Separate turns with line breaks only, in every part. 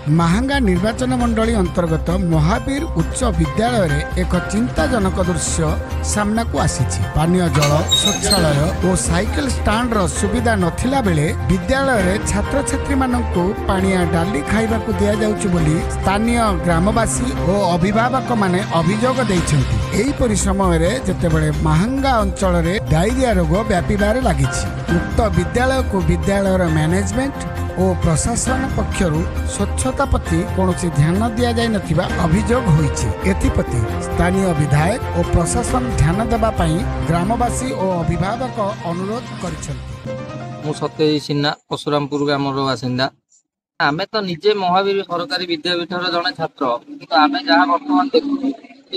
ମାହାଙ୍ଗା ନିର୍ବାଚନ ମଣ୍ଡଳୀ ଅନ୍ତର୍ଗତ ମହାବୀର ଉଚ୍ଚ ବିଦ୍ୟାଳୟରେ ଏକ ଚିନ୍ତାଜନକ ଦୃଶ୍ୟ ସାମ୍ନାକୁ ଆସିଛି। ପାନୀୟ ଜଳ, ଶୌଚାଳୟ ଓ ସାଇକେଲ ଷ୍ଟାଣ୍ଡର ସୁବିଧା ନଥିଲା ବେଳେ ବିଦ୍ୟାଳୟରେ ଛାତ୍ରଛାତ୍ରୀମାନଙ୍କୁ ପାଣିଆ ଡାଲି ଖାଇବାକୁ ଦିଆଯାଉଛି ବୋଲି ସ୍ଥାନୀୟ ଗ୍ରାମବାସୀ ଓ ଅଭିଭାବକମାନେ ଅଭିଯୋଗ ଦେଇଛନ୍ତି। ଏହିପରି ସମୟରେ ଯେତେବେଳେ ମାହାଙ୍ଗା ଅଞ୍ଚଳରେ ଡାଇରିଆ ରୋଗ ବ୍ୟାପିବାରେ ଲାଗିଛି, ଉକ୍ତ ବିଦ୍ୟାଳୟକୁ ବିଦ୍ୟାଳୟର ମ୍ୟାନେଜମେଣ୍ଟ ଓ ପ୍ରଶାସନ ପକ୍ଷରୁ ସ୍ୱଚ୍ଛତା ପ୍ରତି କୌଣସି ଧ୍ୟାନ ଦିଆଯାଇନଥିବା ଅଭିଯୋଗ ହୋଇଛି। ଏଥିପ୍ରତି ସ୍ଥାନୀୟ ବିଧାୟକ ଓ ପ୍ରଶାସନ ଧ୍ୟାନ ଦେବା ପାଇଁ ଗ୍ରାମବାସୀ ଓ ଅଭିଭାବକ ଅନୁରୋଧ କରିଛନ୍ତି।
ମୁଁ ସତ୍ୟଜିତ ସିହ୍ନା, ପଶୁରାମପୁର ଗ୍ରାମର ବାସିନ୍ଦା। ଆମେ ତ ନିଜେ ମହାବୀର ସରକାରୀ ବିଦ୍ୟାପୀଠର ଜଣେ ଛାତ୍ର, କିନ୍ତୁ ଆମେ ଯାହା ବର୍ତ୍ତମାନ ଦେଖୁଛୁ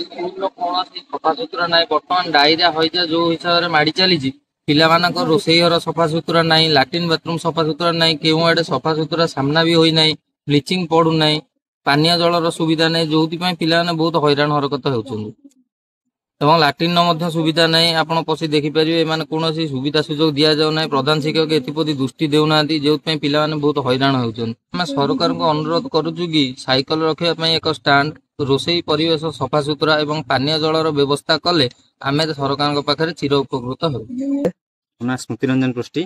ସ୍କୁଲର କୌଣସି ସଫାସୁତୁରା ନାହିଁ। ବର୍ତ୍ତମାନ ଡାଇରିଆ ହଇଜା ଯୋଉ ହିସାବରେ ମାଡି ଚାଲିଛି, ପିଲାମାନଙ୍କ ରୋଷେଇ ଘର ସଫାସୁତୁରା ନାହିଁ, ଲାଟ୍ରିନ୍ ବାଥରୁମ ସଫାସୁତୁରା ନାହିଁ, କେଉଁ ଆଡେ ସଫାସୁତୁରା ସାମ୍ନା ବି ହୋଇନାହିଁ, ବ୍ଲିଚିଂ ପଡୁନାହିଁ, ପାନୀୟ ଜଳର ସୁବିଧା ନାହିଁ, ଯୋଉଥିପାଇଁ ପିଲାମାନେ ବହୁତ ହଇରାଣ ହରକତ ହେଉଛନ୍ତି। ଏବଂ ଲାଟ୍ରିନ୍ର ମଧ୍ୟ ସୁବିଧା ନାହିଁ। ଆପଣ ପଶି ଦେଖିପାରିବେ, ଏମାନେ କୌଣସି ସୁବିଧା ସୁଯୋଗ ଦିଆଯାଉ ନାହିଁ। ପ୍ରଧାନ ଶିକ୍ଷକ ଏଥିପ୍ରତି ଦୃଷ୍ଟି ଦେଉନାହାନ୍ତି, ଯେଉଁଥିପାଇଁ ପିଲାମାନେ ବହୁତ ହଇରାଣ ହେଉଛନ୍ତି। ଆମେ ସରକାରଙ୍କୁ ଅନୁରୋଧ କରୁଛୁ କି ସାଇକେଲ ରଖିବା ପାଇଁ ଏକ ଷ୍ଟାଣ୍ଡ, ରୋଷେଇ ପରିବେଶ ସଫାସୁତୁରା ଏବଂ ପାନୀୟ ଜଳର ବ୍ୟବସ୍ଥା କଲେ ଆମେ ସରକାରଙ୍କ ପାଖରେ ଚିର ଉପକୃତ ହେବୁ।
ନା ସ୍ମୃତିରଞ୍ଜନ ପୃଷ୍ଟି,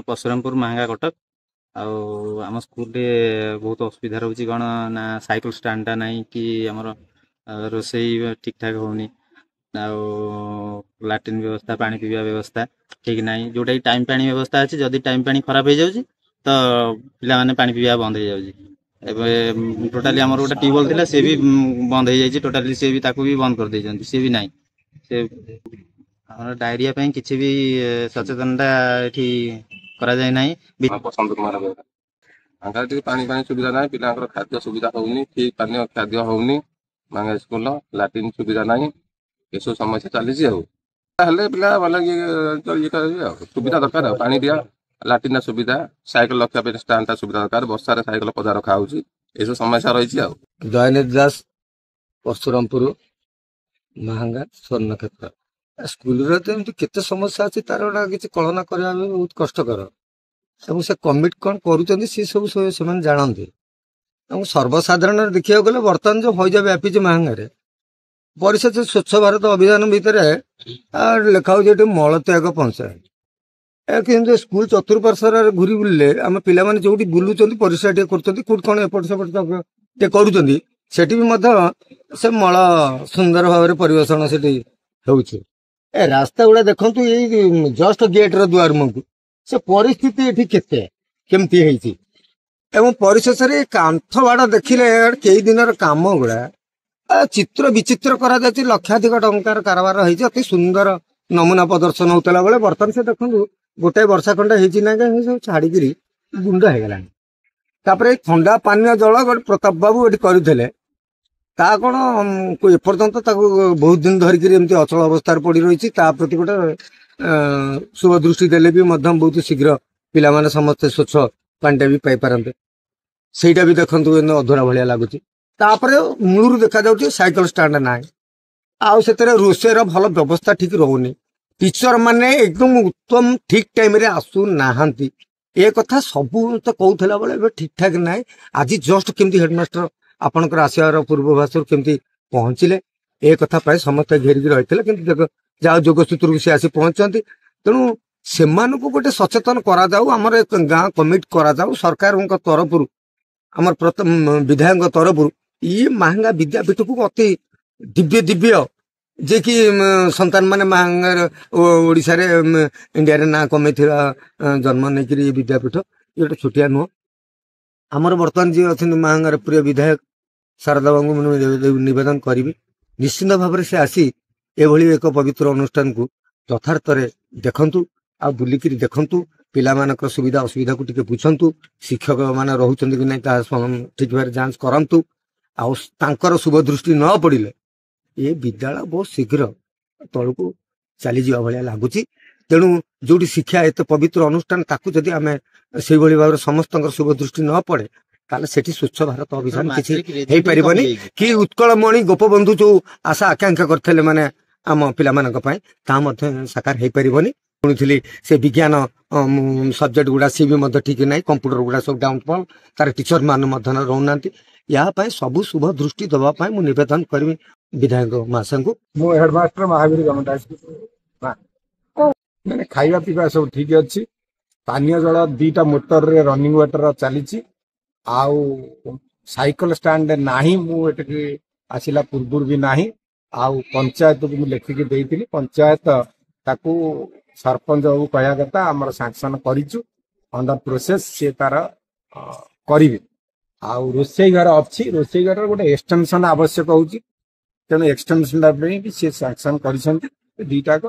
ପଶୁରାମପୁର ମାହାଙ୍ଗା କଟକ। ଆଉ ଆମ ସ୍କୁଲରେ ବହୁତ ଅସୁବିଧା ରହୁଛି। କ'ଣ ନା ସାଇକେଲ ଷ୍ଟାଣ୍ଡଟା ନାହିଁ, କି ଆମର ରୋଷେଇ ଠିକ୍ ଠାକ୍ ହେଉନି, ଆଉ ଲାଟ୍ରିନ୍ ବ୍ୟବସ୍ଥା, ପାଣି ପିଇବା ବ୍ୟବସ୍ଥା ଠିକ୍ ନାହିଁ। ଯେଉଁଟାକି ଟାଇମ୍ ପାଣି ବ୍ୟବସ୍ଥା ଅଛି, ଯଦି ଟାଇମ୍ ପାଣି ଖରାପ ହେଇଯାଉଛି ତ ପିଲାମାନେ ପାଣି ପିଇବା ବନ୍ଦ ହେଇଯାଉଛି। ଏବେ ଟୋଟାଲି ଆମର ଗୋଟେ ଟ୍ୟୁବୱେଲ୍ ଥିଲା, ସେ ବି ବନ୍ଦ ହେଇଯାଇଛି ଟୋଟାଲି, ସେ ବି ତାକୁ ବି ବନ୍ଦ କରିଦେଇଛନ୍ତି, ସେ ବି ନାହିଁ। ସେ ଆମର ଡାଇରିଆ ପାଇଁ କିଛି ବି ସଚେତନତା ଏଠି କରାଯାଏ ନାହିଁ।
ପସନ୍ଦ କୁମାର ମାଙ୍ଗାରେ ଟିକେ ପାଣି ସୁବିଧା ନାହିଁ, ପିଲାଙ୍କର ଖାଦ୍ୟ ସୁବିଧା ହଉନି, ଠିକ୍ ପାନୀୟ ଖାଦ୍ୟ ହଉନି। ମାଙ୍ଗା ସ୍କୁଲ ଲାଟ୍ରିନ୍ ସୁବିଧା ନାହିଁ, ଏସବୁ ସମସ୍ୟା ଚାଲିଛି। ଆଉ ହେଲେ ପିଲା ଭଲ ଇଏ କରିବେ ଆଉ ସୁବିଧା ଦରକାର, ଆଉ ପାଣି ଦିଆ, ଲାଟ୍ରିନ୍ର ସୁବିଧା, ସାଇକେଲ ରଖିବା ପାଇଁ ଷ୍ଟାଣ୍ଡଟା ସୁବିଧା ଦରକାର। ବର୍ଷାରେ ସାଇକେଲ ପଦା ରଖା ହଉଛି, ଏସବୁ ସମସ୍ୟା ରହିଛି। ଆଉ
ଦୟାନିଧି ଦାସ, ପଶୁରାମପୁର ମାହାଙ୍ଗା ସ୍ୱର୍ଣ୍ଣକ୍ଷେତ୍ର। ସ୍କୁଲରେ ତ ଏମିତି କେତେ ସମସ୍ୟା ଅଛି, ତାର ଗୋଟେ କିଛି କଳନା କରିବା ପାଇଁ ବହୁତ କଷ୍ଟକର। ଏବଂ ସେ କମିଟି କ'ଣ କରୁଛନ୍ତି ସେ ସବୁ ସେମାନେ ଜାଣନ୍ତି। ଏବଂ ସର୍ବସାଧାରଣରେ ଦେଖିବାକୁ ଗଲେ ବର୍ତ୍ତମାନ ଯୋଉ ହଇଜା ବ୍ୟାପିଛି ମାହାଙ୍ଗାରେ, ପରିଷଦ ସ୍ୱଚ୍ଛ ଭାରତ ଅଭିଯାନ ଭିତରେ ଲେଖା ହଉଛି ଏଠି ମଳତ୍ୟାଗ ପଞ୍ଚାୟତ। କିନ୍ତୁ ସ୍କୁଲ ଚତୁଃପାର୍ଶ୍ୱରେ ଘୁରି ବୁଲିଲେ ଆମେ ପିଲାମାନେ ଯୋଉଠି ବୁଲୁଛନ୍ତି, ପରିସ୍ରା ଟିକେ କରୁଛନ୍ତି, କୋଉଠି କ'ଣ ଏପଟ ସେପଟ ଟିକେ କରୁଛନ୍ତି, ସେଠି ବି ମଧ୍ୟ ସେ ମଳ ସୁନ୍ଦର ଭାବରେ ପରିବେଷଣ ସେଠି ହେଉଛି। ରାସ୍ତା ଗୁଡା ଦେଖନ୍ତୁ, ଏଇ ଜଷ୍ଟ ଗେଟର ଦୁଆର ମୁହଁକୁ ସେ ପରିସ୍ଥିତି ଏଠି କେମିତି ହେଇଛି। ଏବଂ ପରିଶେଷରେ କାନ୍ଥ ବାଡ ଦେଖିଲେ କେଇ ଦିନର କାମ ଗୁଡା ଚିତ୍ର ବିଚିତ୍ର କରାଯାଉଛି। ଲକ୍ଷାଧିକ ଟଙ୍କାର କାରବାର ହେଇଛି। ଅତି ସୁନ୍ଦର ନମୁନା ପ୍ରଦର୍ଶନ ହଉଥିଲା ବେଳେ ବର୍ତ୍ତମାନ ସେ ଦେଖନ୍ତୁ ଗୋଟାଏ ବର୍ଷା ଖଣ୍ଡେ ହେଇଛି ନା କାହିଁକି ସବୁ ଛାଡିକିରି ଗୁଣ୍ଡ ହେଇଗଲାଣି। ତାପରେ ଥଣ୍ଡା ପାନୀୟ ଜଳ ଗୋଟେ ପ୍ରତାପ ବାବୁ ଏଠି କରିଥିଲେ, ତା କ'ଣ ଏପର୍ଯ୍ୟନ୍ତ ତାକୁ ବହୁତ ଦିନ ଧରିକିରି ଏମିତି ଅଚଳ ଅବସ୍ଥାରେ ପଡି ରହିଛି। ତା ପ୍ରତି ଗୋଟେ ଶୁଭ ଦୃଷ୍ଟି ଦେଲେ ବି ମଧ୍ୟ ବହୁତ ଶୀଘ୍ର ପିଲାମାନେ ସମସ୍ତେ ସ୍ୱଚ୍ଛ ପାଣିଟା ବି ପାଇପାରନ୍ତେ। ସେଇଟା ବି ଦେଖନ୍ତୁ ଅଧୁରା ଭଳିଆ ଲାଗୁଛି। ତାପରେ ମୂଳରୁ ଦେଖାଯାଉଛି ସାଇକେଲ ଷ୍ଟାଣ୍ଡ ନାହିଁ, ଆଉ ସେଥିରେ ରୋଷେଇର ଭଲ ବ୍ୟବସ୍ଥା ଠିକ ରହୁନି। ଟିଚର ମାନେ ଏକଦମ ଉତ୍ତମ ଠିକ ଟାଇମରେ ଆସୁନାହାନ୍ତି। ଏ କଥା ସବୁ ତ କହୁଥିଲା ବେଳେ ଏବେ ଠିକ ଠାକ ନାହିଁ। ଆଜି ଜଷ୍ଟ କେମିତି ହେଡମାଷ୍ଟର ଆପଣଙ୍କର ଆସିବାର ପୂର୍ବଭାଷରୁ କେମିତି ପହଞ୍ଚିଲେ, ଏ କଥା ପାଇଁ ସମସ୍ତେ ଘେରିକି ରହିଥିଲେ। କିନ୍ତୁ ଯାହା ଯୋଗସୂତ୍ରକୁ ସେ ଆସି ପହଞ୍ଚନ୍ତି। ତେଣୁ ସେମାନଙ୍କୁ ଗୋଟେ ସଚେତନ କରାଯାଉ, ଆମର ଗାଁ କମିଟି କରାଯାଉ ସରକାରଙ୍କ ତରଫରୁ, ଆମର ବିଧାୟକଙ୍କ ତରଫରୁ। ଇଏ ମାହାଙ୍ଗା ବିଦ୍ୟାପୀଠକୁ ଅତି ଦିବ୍ୟ ଯେ କି ସନ୍ତାନ ମାନେ ମାହାଙ୍ଗାର ଓଡିଶାରେ ଇଣ୍ଡିଆରେ ନାଁ କମେଇଥିବା ଜନ୍ମ ନେଇକିରି ଏ ବିଦ୍ୟାପୀଠ ଇଏ ଗୋଟେ ଛୋଟିଆ ନୁହଁ। ଆମର ବର୍ତ୍ତମାନ ଯିଏ ଅଛନ୍ତି ମାହାଙ୍ଗାର ପ୍ରିୟ ବିଧାୟକ ଶାରଦା ବାବୁଙ୍କୁ ମୁଁ ନିବେଦନ କରିବି, ନିଶ୍ଚିନ୍ତ ଭାବରେ ସେ ଆସି ଏଭଳି ଏକ ପବିତ୍ର ଅନୁଷ୍ଠାନକୁ ଯଥାର୍ଥରେ ଦେଖନ୍ତୁ, ଆଉ ବୁଲିକିରି ଦେଖନ୍ତୁ, ପିଲାମାନଙ୍କର ସୁବିଧା ଅସୁବିଧାକୁ ଟିକେ ବୁଝନ୍ତୁ, ଶିକ୍ଷକ ମାନେ ରହୁଛନ୍ତି କି ନାହିଁ ତାହା ଠିକ ଭାବରେ ଯାଞ୍ଚ କରନ୍ତୁ। ଆଉ ତାଙ୍କର ଶୁଭ ଦୃଷ୍ଟି ନ ପଡିଲେ ଏ ବିଦ୍ୟାଳୟ ବହୁତ ଶୀଘ୍ର ତଳକୁ ଚାଲିଯିବା ଭଳିଆ ଲାଗୁଛି। ତେଣୁ ଯୋଉଠି ଶିକ୍ଷା ଏତେ ପବିତ୍ର ଅନୁଷ୍ଠାନ, ତାକୁ ଯଦି ଆମେ ସେଇଭଳି ଭାବରେ ସମସ୍ତଙ୍କର ଶୁଭ ଦୃଷ୍ଟି ନ ପଡେ, ତାହେଲେ ସେଠି ସ୍ୱଚ୍ଛ ଭାରତ ଅଭିଯାନ କିଛି ହେଇପାରିବନି। କି ଉତ୍କଳମଣି ଗୋପବନ୍ଧୁ ଯୋଉ ଆଶା ଆକାଂକ୍ଷା କରିଥିଲେ ମାନେ ଆମ ପିଲାମାନଙ୍କ ପାଇଁ, ତାହା ମଧ୍ୟ ସାକାର ହେଇପାରିବନି। ଶୁଣିଥିଲି ସେ ବିଜ୍ଞାନ ସବଜେକ୍ଟ ଗୁଡା ସି ବି ମଧ୍ୟ ଠିକ ନାହିଁ, କମ୍ପ୍ୟୁଟର ଗୁଡା ସବୁ ଡାଉନଫଲ୍, ତାର ଟିଚର ମାନେ ମଧ୍ୟ ରହୁନାହାନ୍ତି। ଏହା ପାଇଁ ସବୁ ଶୁଭ ଦୃଷ୍ଟି ଦେବା ପାଇଁ ମୁଁ ନିବେଦନ କରିବି ବିଧାୟକ ମହାଶୟଙ୍କୁ।
ମୁଁ ହେଡମାଷ୍ଟର ମହାବୀର ଗଭର୍ଣ୍ଣମେଣ୍ଟ ହାଇସ୍କୁଲ। ମାନେ ଖାଇବା ପିଇବା ସବୁ ଠିକ ଅଛି। ପାନୀୟ ଜଳ 2ଟା ମୋଟରରେ ରନିଂ ୱାଟର ଚାଲିଛି। ଆଉ ସାଇକେଲ ଷ୍ଟାଣ୍ଡ ନାହିଁ, ମୁଁ ଏଠିକି ଆସିଲା ପୂର୍ବରୁ ବି ନାହିଁ। ଆଉ ପଞ୍ଚାୟତକୁ ମୁଁ ଲେଖିକି ଦେଇଥିଲି, ପଞ୍ଚାୟତ ତାକୁ ସରପଞ୍ଚ ବାବୁ କହିବା କଥା ଆମର ସାଂସନ କରିଛୁ, ଅଣ୍ଡର ପ୍ରୋସେସ ସିଏ ତାର କରିବେ। ଆଉ ରୋଷେଇ ଘର ଅଛି, ରୋଷେଇ ଘରର ଗୋଟେ ଏକ୍ସଟେନସନ ଆବଶ୍ୟକ ହଉଛି, ତେଣୁ ଏକ୍ସଟେନସନ ପାଇଁ ବି ସିଏ ସାଂସନ କରିଛନ୍ତି। 2ଟାକ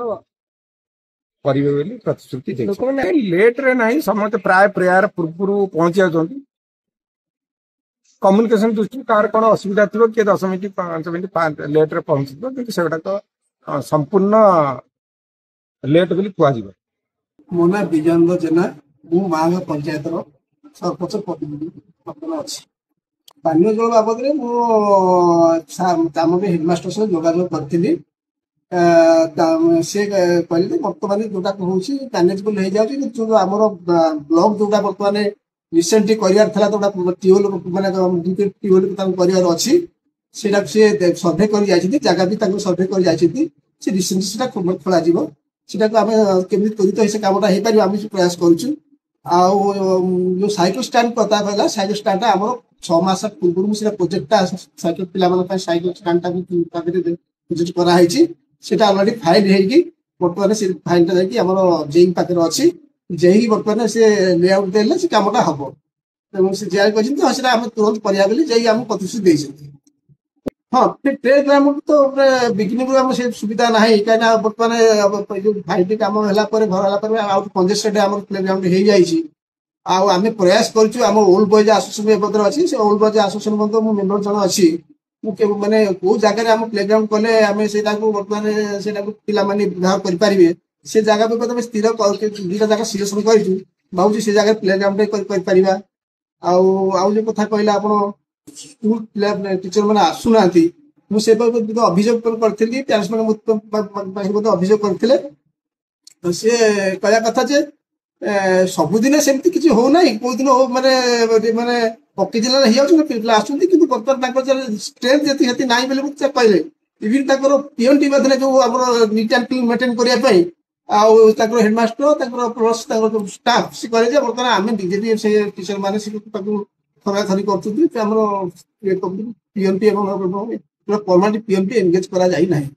କରିବେ ବୋଲି ପ୍ରତିଶ୍ରୁତି ଦେଇଛନ୍ତି। ଲେଟରେ ନାହିଁ, ସମସ୍ତେ ପ୍ରାୟ ପ୍ରେୟାର ପୂର୍ବରୁ ପହଞ୍ଚି ଯାଉଛନ୍ତି। କମ୍ୟୁନିକେସନ ଦୃଷ୍ଟିରୁ କାହାର କଣ ଅସୁବିଧା ଥିବ, କିଏ 10 ମିନିଟ୍ 5 ମିନିଟ୍ ଲେଟରେ ପହଞ୍ଚିଥିବ, କିନ୍ତୁ ସେଗୁଡାକ ସମ୍ପୂର୍ଣ୍ଣ ଲେଟ୍ ବୋଲି କୁହାଯିବ।
ମୋ ନାଁ ବିଜେନ୍ଦ୍ର ଜେନା, ମୁଁ ମାହାଙ୍ଗା ପଞ୍ଚାୟତର ସରପଞ୍ଚ ପ୍ରତିନିଧି ଅଛି। ପାନୀୟ ଜଳ ବାବଦରେ ମୁଁ ଆମ ହେଡମାଷ୍ଟର ସହ ଯୋଗାଯୋଗ କରିଥିଲି। ସେ କହିଲେ ଯେ ବର୍ତ୍ତମାନ ଯୋଉଟା ହଉଛି ମ୍ୟାନେଜେବଲ ହେଇଯାଉଛି, କିନ୍ତୁ ଆମର ବ୍ଲକ ଯୋଉଟା ବର୍ତ୍ତମାନ ରିସେଣ୍ଟଲି କରିବାର ଥିଲା, ଯୋଉଟା ଟ୍ୟୁବଲ ମାନେ ଟ୍ୟୁବଲ ତାଙ୍କୁ କରିବାର ଅଛି, ସେଇଟା ସେ ସର୍ଭେ କରି ଯାଇଛନ୍ତି, ଜାଗା ବି ତାଙ୍କୁ ସର୍ଭେ କରି ଯାଇଛନ୍ତି। ସେ ରିସେଣ୍ଟଲି ସେଟା ଖୋଳାଯିବ। ସେଟାକୁ ଆମେ କେମିତି ତ୍ୱରିତ ସେ କାମଟା ହେଇପାରିବ ଆମେ ପ୍ରୟାସ କରୁଛୁ। ଆଉ ଯୋଉ ସାଇକେଲ ଷ୍ଟାଣ୍ଡ କଥା କହିଲା, ସାଇକେଲ ଷ୍ଟାଣ୍ଡଟା ଆମର 6 ମାସ ପୂର୍ବରୁ ମୁଁ ସେଟା ପ୍ରୋଜେକ୍ଟଟା ସାଇକେଲ ପିଲାମାନଙ୍କ ପାଇଁ ସାଇକେଲ ଷ୍ଟାଣ୍ଡଟା ପ୍ରୋଜେକ୍ଟ କରାହେଇଛି। ସେଟା ଅଲରେଡି ଫାଇଲ ହେଇକି ବର୍ତ୍ତମାନ ସେ ଫାଇଲଟା ଯାଇକି ଆମର ଜେଇ ପାଖରେ ଅଛି। ଜେଇ ବର୍ତ୍ତମାନ ସେ ଲେଆଉଟ ଦେଲେ ସେ କାମଟା ହବ, ଏବଂ ସେ ଜେଆଇ କହିଛନ୍ତି ହଁ ସେଟା ଆମେ ତୁରନ୍ତ କରିବା ବୋଲି ଜେଇ ଆମକୁ ପ୍ରତିଶ୍ରୁତି ଦେଇଛନ୍ତି। ହଁ, ପ୍ଲେ ଗ୍ରାଉଣ୍ଡ ତ ବିଗିନିଂରୁ ଆମର ସେ ସୁବିଧା ନାହିଁ, କାହିଁକିନା ବର୍ତ୍ତମାନ ଯୋଉ 5T କାମ ହେଲା ପରେ, ଘର ହେଲା ପରେ ଆଉ କଂଜେଷ୍ଟେଡ୍ ଆମର ପ୍ଲେ ଗ୍ରାଉଣ୍ଡ ହେଇଯାଇଛି। ଆଉ ଆମେ ପ୍ରୟାସ କରୁଛୁ, ଆମ ଓଲ୍ଡ ବଏଜ ଆସୋସିଏସନ ଏ ପତ୍ର ଅଛି, ସେ ଓଲ୍ଡ ବଏଜ ଆସୋସିଏସନ ମଧ୍ୟ ମୁଁ ମେମ୍ବର ଜଣେ ଅଛି। ମୁଁ ମାନେ କୋଉ ଜାଗାରେ ଆମ ପ୍ଲେ ଗ୍ରାଉଣ୍ଡ କଲେ ଆମେ ସେଇଟାକୁ ବର୍ତ୍ତମାନ ସେଇଟାକୁ ପିଲାମାନେ ବ୍ୟବହାର କରିପାରିବେ, ସେ ଜାଗା ବି ଆମେ ସ୍ଥିର 2ଟା ଜାଗା ସିଲେକ୍ସନ କରିଛୁ। ଭାବୁଛି ସେ ଜାଗାରେ ପ୍ଲେ ଗ୍ରାଉଣ୍ଡ କରିପାରିବା। ଆଉ ଯୋଉ କଥା କହିଲେ ଆପଣ ସ୍କୁଲ ପିଲା ଟିଚର ମାନେ ଆସୁନାହାନ୍ତି, ମୁଁ ସେ ଅଭିଯୋଗ କରିଥିଲି, ପ୍ୟାରେଣ୍ଟସ ମାନେ ଅଭିଯୋଗ କରିଥିଲେ। ସିଏ କହିବା କଥା ଯେ ସବୁଦିନେ ସେମିତି କିଛି ହଉନାହିଁ, କୋଉ ଦିନ ମାନେ ପକେଇ ଜିଲ୍ଲାରେ ହେଇଯାଉଛି ପିଲା ଆସୁଛନ୍ତି, କିନ୍ତୁ ବର୍ତ୍ତମାନ ତାଙ୍କର ଷ୍ଟ୍ରେନ୍ଥ ଯେତିକି ନାହିଁ ବୋଲି କହିଲେ। ଇଭିନ୍ ତାଙ୍କର ପିଅନଟି ମଧ୍ୟ ଯୋଉ ଆମର ନିଟ୍ ଆଣ୍ଡ କ୍ଲିନ୍ ମେଣ୍ଟେନ କରିବା ପାଇଁ, ଆଉ ତାଙ୍କର ହେଡମାଷ୍ଟର ତାଙ୍କର ପ୍ଲସ୍ ତାଙ୍କର ଷ୍ଟାଫ ସେ କହିଲେ ଯେ ବର୍ତ୍ତମାନ ଆମେ ନିଜେ ବି ସେ ଟିଚର ମାନେ ତାକୁ ଖରାଖରି କରୁଛନ୍ତି। ଆମର ପିଅନଟି ଏବଂ ପରମାନେଣ୍ଟ ପିଅନଟି ଏନଗେଜ କରାଯାଇ ନାହିଁ।